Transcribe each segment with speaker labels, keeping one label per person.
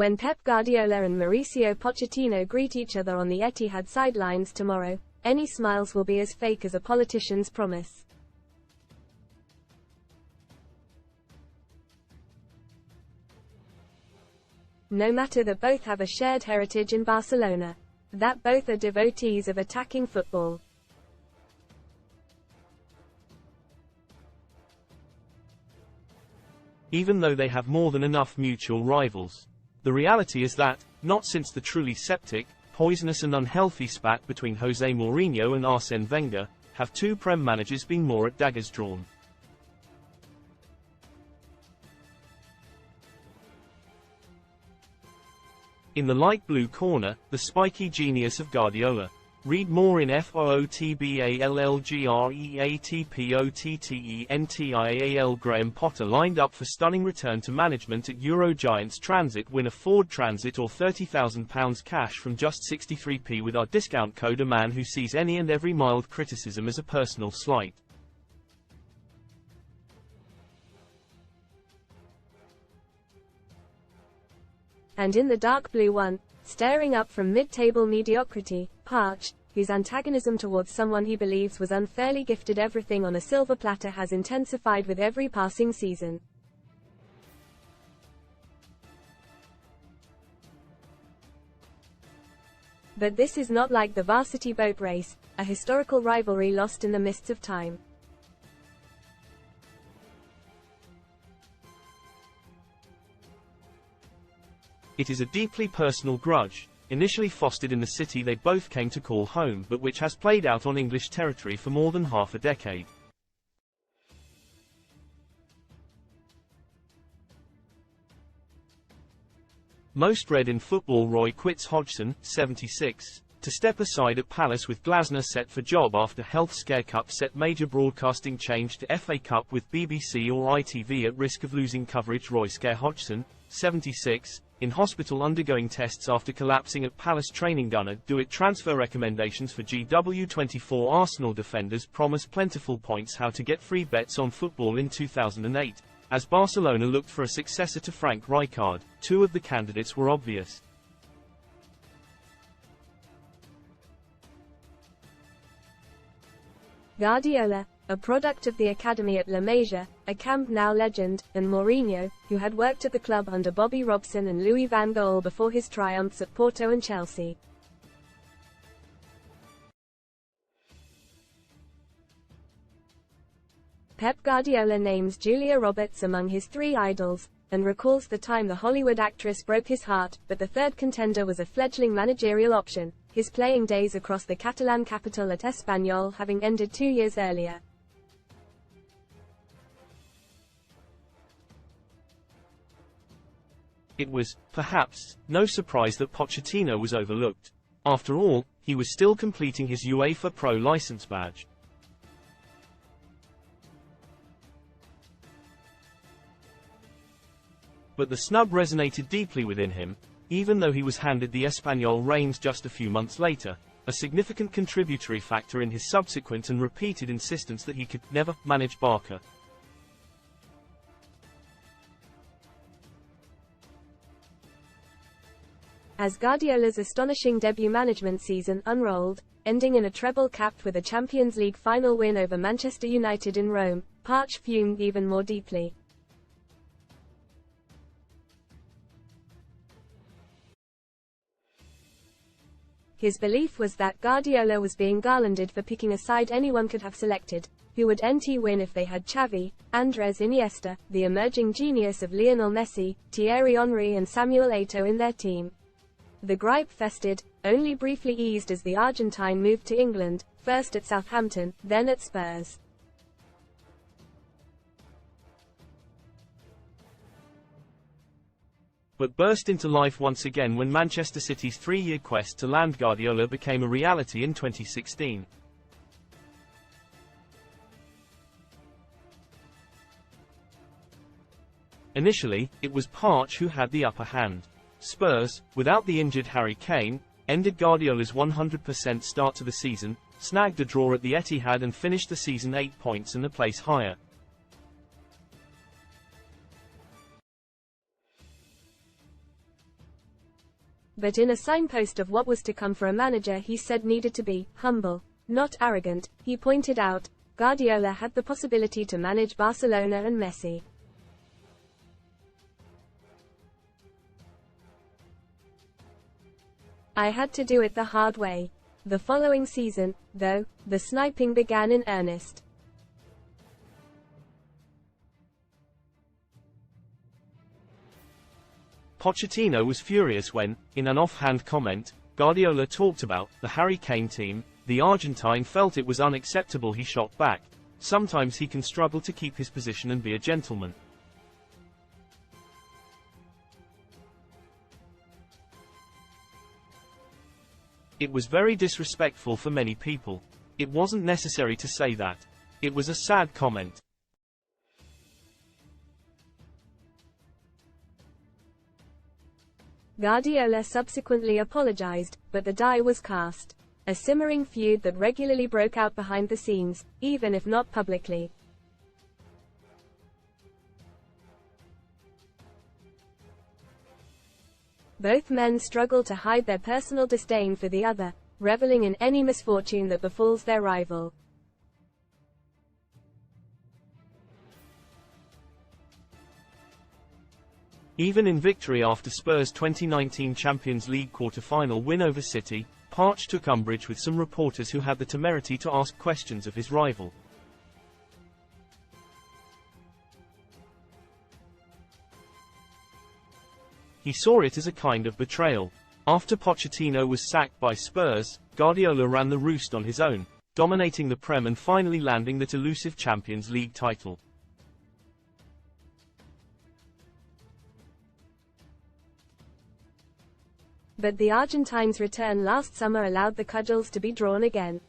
Speaker 1: When Pep Guardiola and Mauricio Pochettino greet each other on the Etihad sidelines tomorrow, any smiles will be as fake as a politician's promise. No matter that both have a shared heritage in Barcelona, that both are devotees of attacking football.
Speaker 2: Even though they have more than enough mutual rivals. The reality is that, not since the truly septic, poisonous and unhealthy spat between Jose Mourinho and Arsène Wenger, have two Prem managers been more at daggers drawn. In the light blue corner, the spiky genius of Guardiola. Read more in FOOTBALLGREATPOTTENTIAL. Graham Potter lined up for stunning return to management at Eurogiants Transit. Win a Ford Transit or £30,000 cash from just 63p with our discount code. A man who sees any and every mild criticism as a personal slight.
Speaker 1: And in the dark blue one, staring up from mid-table mediocrity, Parch, whose antagonism towards someone he believes was unfairly gifted everything on a silver platter has intensified with every passing season. But this is not like the varsity boat race, a historical rivalry lost in the mists of time.
Speaker 2: It is a deeply personal grudge, initially fostered in the city they both came to call home, but which has played out on English territory for more than half a decade. Most read in football. Roy quits Hodgson, 76, to step aside at Palace with Glasner set for job after health scare. Cup set major broadcasting change to FA Cup with BBC or ITV at risk of losing coverage. Roy scare Hodgson, 76, in hospital undergoing tests after collapsing at Palace. Training Gunner do it. Transfer recommendations for GW24. Arsenal defenders promise plentiful points. How to get free bets on football in 2008. As Barcelona looked for a successor to Frank Rijkaard, two of the candidates were obvious.
Speaker 1: Guardiola, a product of the academy at La Masia, a Camp Nou legend, and Mourinho, who had worked at the club under Bobby Robson and Louis van Gaal before his triumphs at Porto and Chelsea. Pep Guardiola names Julia Roberts among his three idols, and recalls the time the Hollywood actress broke his heart, but the third contender was a fledgling managerial option, his playing days across the Catalan capital at Espanyol having ended 2 years earlier.
Speaker 2: It was, perhaps, no surprise that Pochettino was overlooked. After all, he was still completing his UEFA Pro license badge. But the snub resonated deeply within him, even though he was handed the Espanyol reins just a few months later, a significant contributory factor in his subsequent and repeated insistence that he could never manage Barca.
Speaker 1: As Guardiola's astonishing debut management season unrolled, ending in a treble capped with a Champions League final win over Manchester United in Rome, Parch fumed even more deeply. His belief was that Guardiola was being garlanded for picking a side anyone could have selected. Who would NT win if they had Xavi, Andres Iniesta, the emerging genius of Lionel Messi, Thierry Henry and Samuel Eto'o in their team? The gripe festered, only briefly eased as the Argentine moved to England, first at Southampton, then at Spurs.
Speaker 2: But burst into life once again when Manchester City's 3-year quest to land Guardiola became a reality in 2016. Initially, it was Parch who had the upper hand. Spurs, without the injured Harry Kane, ended Guardiola's 100% start to the season, snagged a draw at the Etihad and finished the season 8 points and a place higher.
Speaker 1: But in a signpost of what was to come for a manager he said needed to be humble, not arrogant. He pointed out, Guardiola had the possibility to manage Barcelona and Messi. I had to do it the hard way. The following season, though, the sniping began in earnest.
Speaker 2: Pochettino was furious when, in an offhand comment, Guardiola talked about the Harry Kane team. The Argentine felt it was unacceptable. He shot back, "Sometimes he can struggle to keep his position and be a gentleman. It was very disrespectful for many people. It wasn't necessary to say that. It was a sad comment."
Speaker 1: Guardiola subsequently apologized, but the die was cast. A simmering feud that regularly broke out behind the scenes, even if not publicly. Both men struggle to hide their personal disdain for the other, reveling in any misfortune that befalls their rival.
Speaker 2: Even in victory after Spurs' 2019 Champions League quarter-final win over City, Poch took umbrage with some reporters who had the temerity to ask questions of his rival. He saw it as a kind of betrayal. After Pochettino was sacked by Spurs, Guardiola ran the roost on his own, dominating the Prem and finally landing that elusive Champions League title.
Speaker 1: But the Argentine's return last summer allowed the cudgels to be drawn again.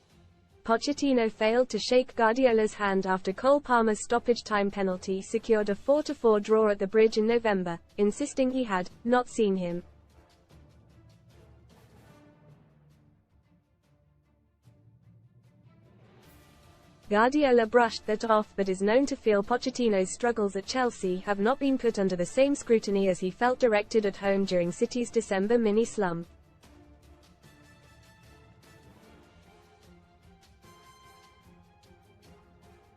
Speaker 1: Pochettino failed to shake Guardiola's hand after Cole Palmer's stoppage time penalty secured a 4-4 draw at the Bridge in November, insisting he had not seen him. Guardiola brushed that off but is known to feel Pochettino's struggles at Chelsea have not been put under the same scrutiny as he felt directed at home during City's December mini-slump.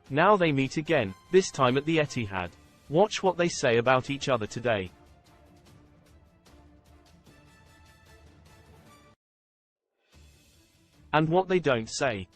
Speaker 2: Now they meet again, this time at the Etihad. Watch what they say about each other today. And what they don't say.